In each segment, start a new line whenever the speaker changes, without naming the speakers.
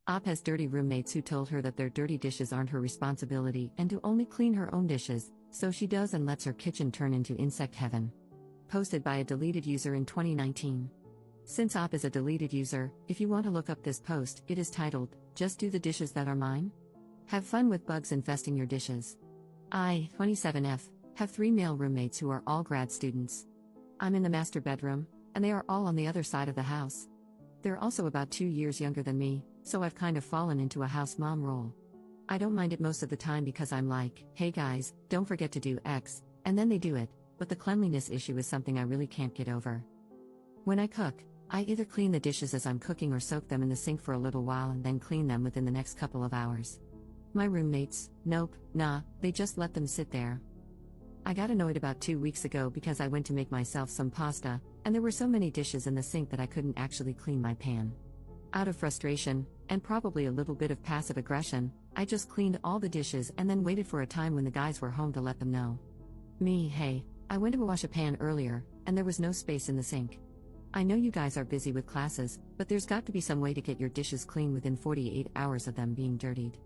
Op has dirty roommates who told her that their dirty dishes aren't her responsibility and to only clean her own dishes, so she does and lets her kitchen turn into insect heaven. Posted by a deleted user in 2019. Since Op is a deleted user, if you want to look up this post, it is titled, "Just Do the Dishes That Are Mine?" Have fun with bugs infesting your dishes. I, 27F, have 3 male roommates who are all grad students. I'm in the master bedroom, and they are all on the other side of the house. They're also about 2 years younger than me, so I've kind of fallen into a house mom role. I don't mind it most of the time because I'm like, hey guys, don't forget to do X, and then they do it, but the cleanliness issue is something I really can't get over. When I cook, I either clean the dishes as I'm cooking or soak them in the sink for a little while and then clean them within the next couple of hours. My roommates, nope, nah, they just let them sit there. I got annoyed about 2 weeks ago because I went to make myself some pasta, and there were so many dishes in the sink that I couldn't actually clean my pan. Out of frustration, and probably a little bit of passive aggression, I just cleaned all the dishes and then waited for a time when the guys were home to let them know. Hey, I went to wash a pan earlier, and there was no space in the sink. I know you guys are busy with classes, but there's got to be some way to get your dishes clean within 48 hours of them being dirtied.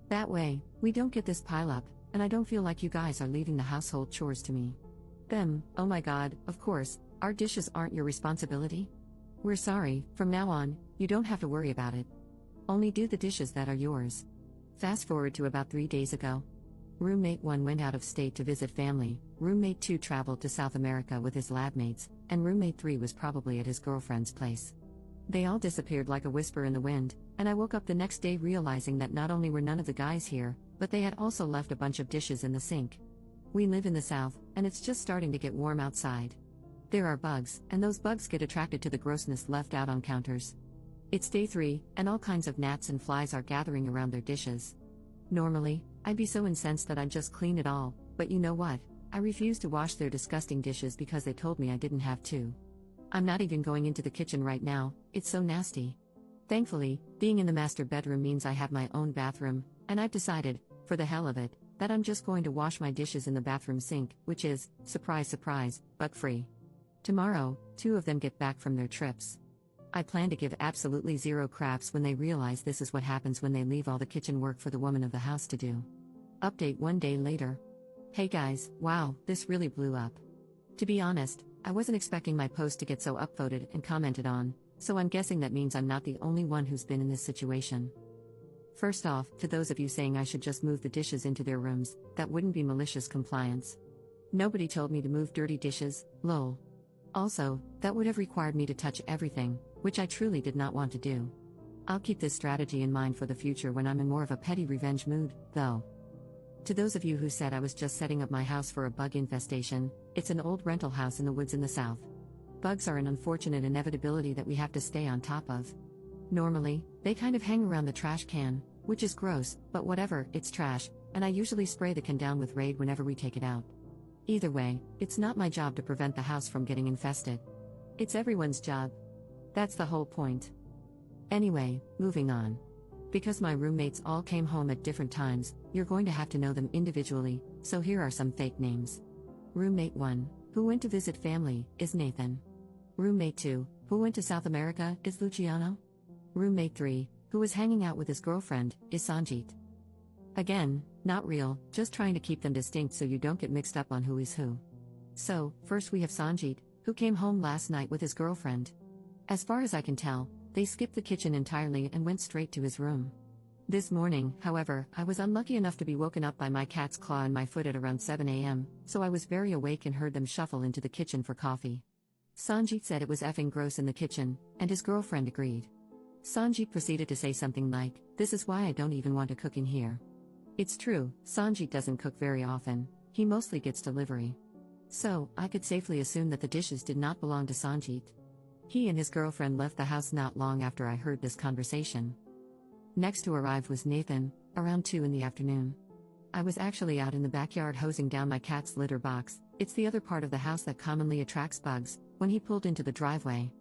That way, we don't get this pileup, and I don't feel like you guys are leaving the household chores to me. Them, oh my god, of course, our dishes aren't your responsibility? We're sorry, from now on, you don't have to worry about it. Only do the dishes that are yours. Fast forward to about 3 days ago. Roommate 1 went out of state to visit family, roommate 2 traveled to South America with his lab mates, and roommate 3 was probably at his girlfriend's place. They all disappeared like a whisper in the wind, and I woke up the next day realizing that not only were none of the guys here, but they had also left a bunch of dishes in the sink. We live in the south, and it's just starting to get warm outside. There are bugs, and those bugs get attracted to the grossness left out on counters. It's day 3, and all kinds of gnats and flies are gathering around their dishes. Normally, I'd be so incensed that I'd just clean it all, but you know what? I refuse to wash their disgusting dishes because they told me I didn't have to. I'm not even going into the kitchen right now, it's so nasty. Thankfully, being in the master bedroom means I have my own bathroom, and I've decided, for the hell of it, that I'm just going to wash my dishes in the bathroom sink, which is, surprise surprise, bug-free. Tomorrow, 2 of them get back from their trips. I plan to give absolutely zero craps when they realize this is what happens when they leave all the kitchen work for the woman of the house to do. Update 1 day later. Hey guys, wow, this really blew up. To be honest, I wasn't expecting my post to get so upvoted and commented on, so I'm guessing that means I'm not the only one who's been in this situation. First off, to those of you saying I should just move the dishes into their rooms, that wouldn't be malicious compliance. Nobody told me to move dirty dishes, lol. Also, that would have required me to touch everything, which I truly did not want to do. I'll keep this strategy in mind for the future when I'm in more of a petty revenge mood, though. To those of you who said I was just setting up my house for a bug infestation, it's an old rental house in the woods in the south. Bugs are an unfortunate inevitability that we have to stay on top of. Normally, they kind of hang around the trash can, which is gross, but whatever, it's trash, and I usually spray the can down with Raid whenever we take it out. Either way, it's not my job to prevent the house from getting infested. It's everyone's job. That's the whole point. Anyway, moving on. Because my roommates all came home at different times, you're going to have to know them individually, so here are some fake names. Roommate 1, who went to visit family, is Nathan. Roommate 2, who went to South America, is Luciano. Roommate 3, who was hanging out with his girlfriend, is Sanjit. Again, not real, just trying to keep them distinct so you don't get mixed up on who is who. So, first we have Sanjit, who came home last night with his girlfriend. As far as I can tell, they skipped the kitchen entirely and went straight to his room. This morning, however, I was unlucky enough to be woken up by my cat's claw in my foot at around 7 a.m., so I was very awake and heard them shuffle into the kitchen for coffee. Sanjit said it was effing gross in the kitchen, and his girlfriend agreed. Sanjit proceeded to say something like, "This is why I don't even want to cook in here." It's true, Sanjit doesn't cook very often, he mostly gets delivery. So, I could safely assume that the dishes did not belong to Sanjit. He and his girlfriend left the house not long after I heard this conversation. Next to arrive was Nathan, around 2 in the afternoon. I was actually out in the backyard hosing down my cat's litter box, it's the other part of the house that commonly attracts bugs, when he pulled into the driveway.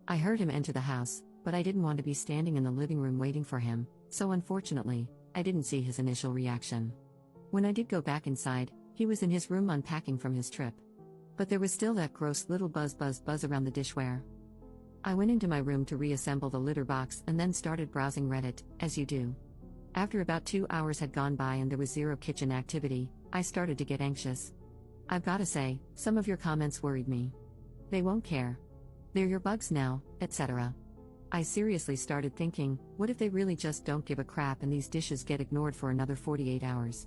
I heard him enter the house, but I didn't want to be standing in the living room waiting for him, so unfortunately, I didn't see his initial reaction. When I did go back inside, he was in his room unpacking from his trip. But there was still that gross little buzz around the dishware. I went into my room to reassemble the litter box and then started browsing Reddit, as you do. After about 2 hours had gone by and there was zero kitchen activity, I started to get anxious. I've gotta say, some of your comments worried me. They won't care. They're your bugs now, etc. I seriously started thinking, what if they really just don't give a crap and these dishes get ignored for another 48 hours?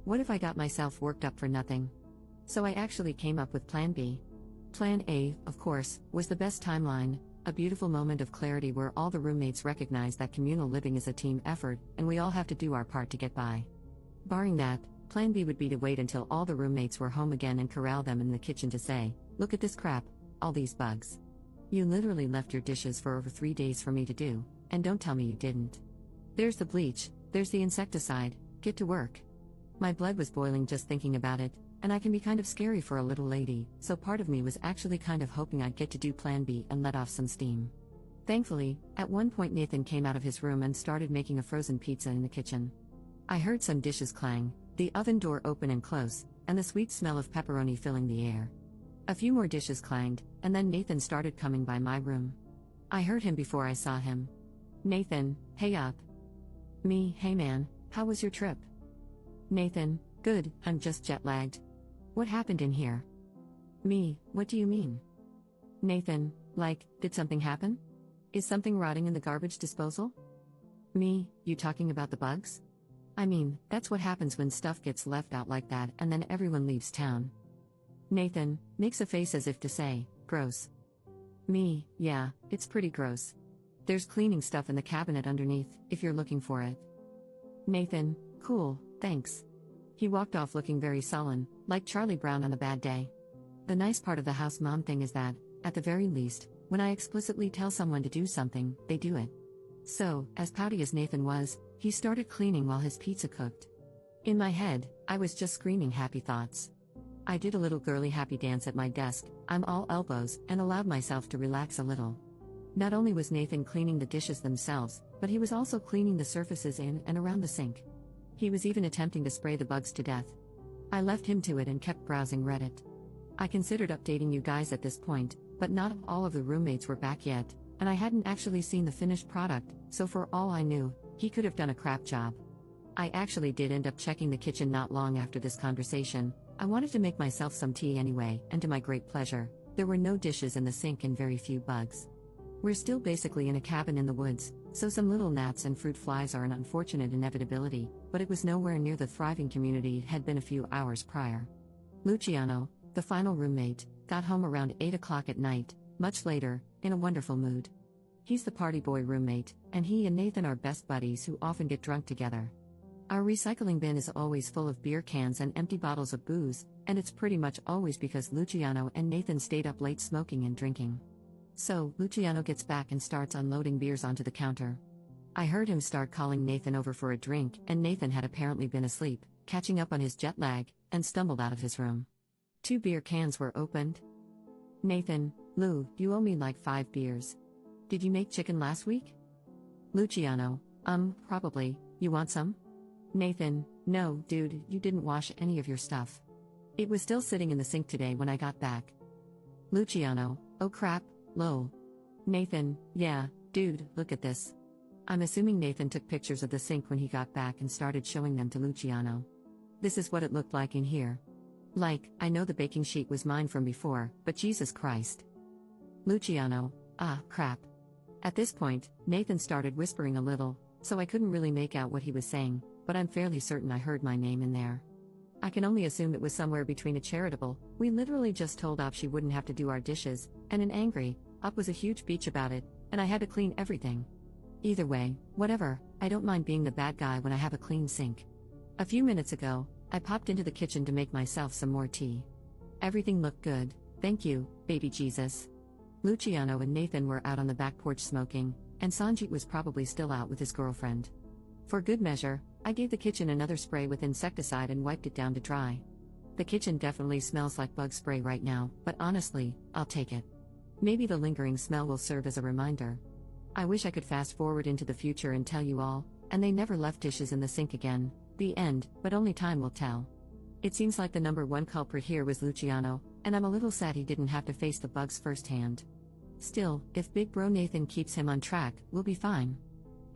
What if I got myself worked up for nothing? So I actually came up with Plan B. Plan A, of course, was the best timeline, a beautiful moment of clarity where all the roommates recognize that communal living is a team effort and we all have to do our part to get by. Barring that, Plan B would be to wait until all the roommates were home again and corral them in the kitchen to say, look at this crap, all these bugs. You literally left your dishes for over 3 days for me to do, and don't tell me you didn't. There's the bleach, there's the insecticide, get to work. My blood was boiling just thinking about it, and I can be kind of scary for a little lady, so part of me was actually kind of hoping I'd get to do Plan B and let off some steam. Thankfully, at one point Nathan came out of his room and started making a frozen pizza in the kitchen. I heard some dishes clang, the oven door open and close, and the sweet smell of pepperoni filling the air. A few more dishes clanged, and then Nathan started coming by my room. I heard him before I saw him. Nathan, hey up. Me, hey man, how was your trip? Nathan, good, I'm just jet-lagged. What happened in here? Me, what do you mean? Nathan, like, did something happen? Is something rotting in the garbage disposal? Me, you talking about the bugs? I mean, that's what happens when stuff gets left out like that and then everyone leaves town. Nathan, makes a face as if to say, gross. Me, yeah, it's pretty gross. There's cleaning stuff in the cabinet underneath, if you're looking for it. Nathan, cool, thanks. He walked off looking very sullen, like Charlie Brown on a bad day. The nice part of the house mom thing is that, at the very least, when I explicitly tell someone to do something, they do it. So, as pouty as Nathan was, he started cleaning while his pizza cooked. In my head, I was just screaming happy thoughts. I did a little girly happy dance at my desk, I'm all elbows, and allowed myself to relax a little. Not only was Nathan cleaning the dishes themselves, but he was also cleaning the surfaces in and around the sink. He was even attempting to spray the bugs to death. I left him to it and kept browsing Reddit. I considered updating you guys at this point, but not all of the roommates were back yet, and I hadn't actually seen the finished product, so for all I knew, he could have done a crap job. I actually did end up checking the kitchen not long after this conversation. I wanted to make myself some tea anyway, and to my great pleasure, there were no dishes in the sink and very few bugs. We're still basically in a cabin in the woods, so some little gnats and fruit flies are an unfortunate inevitability, but it was nowhere near the thriving community it had been a few hours prior. Luciano, the final roommate, got home around 8 o'clock at night, much later, in a wonderful mood. He's the party boy roommate, and he and Nathan are best buddies who often get drunk together. Our recycling bin is always full of beer cans and empty bottles of booze, and it's pretty much always because Luciano and Nathan stayed up late smoking and drinking. So, Luciano gets back and starts unloading beers onto the counter. I heard him start calling Nathan over for a drink, and Nathan had apparently been asleep, catching up on his jet lag, and stumbled out of his room. 2 beer cans were opened. Nathan, Lou, you owe me like 5 beers. Did you make chicken last week? Luciano, probably, you want some? Nathan, no, dude, you didn't wash any of your stuff. It was still sitting in the sink today when I got back. Luciano, oh crap, lol. Nathan, yeah, dude, look at this. I'm assuming Nathan took pictures of the sink when he got back and started showing them to Luciano. This is what it looked like in here. Like, I know the baking sheet was mine from before, but Jesus Christ. Luciano, crap. At this point, Nathan started whispering a little, so I couldn't really make out what he was saying, but I'm fairly certain I heard my name in there. I can only assume it was somewhere between a charitable, we literally just told Op she wouldn't have to do our dishes, and an angry, Op was a huge bitch about it, and I had to clean everything. Either way, whatever, I don't mind being the bad guy when I have a clean sink. A few minutes ago, I popped into the kitchen to make myself some more tea. Everything looked good, thank you, baby Jesus. Luciano and Nathan were out on the back porch smoking, and Sanjit was probably still out with his girlfriend. For good measure, I gave the kitchen another spray with insecticide and wiped it down to dry. The kitchen definitely smells like bug spray right now, but honestly, I'll take it. Maybe the lingering smell will serve as a reminder. I wish I could fast forward into the future and tell you all, and they never left dishes in the sink again, the end, but only time will tell. It seems like the number one culprit here was Luciano, and I'm a little sad he didn't have to face the bugs firsthand. Still, if Big Bro Nathan keeps him on track, we'll be fine.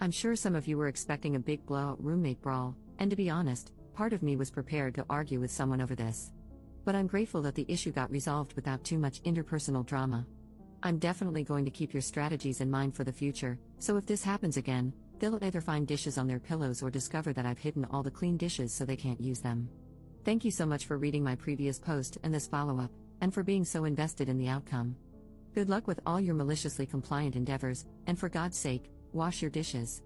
I'm sure some of you were expecting a big blowout roommate brawl, and to be honest, part of me was prepared to argue with someone over this. But I'm grateful that the issue got resolved without too much interpersonal drama. I'm definitely going to keep your strategies in mind for the future, so if this happens again, they'll either find dishes on their pillows or discover that I've hidden all the clean dishes so they can't use them. Thank you so much for reading my previous post and this follow-up, and for being so invested in the outcome. Good luck with all your maliciously compliant endeavors, and for God's sake, wash your dishes.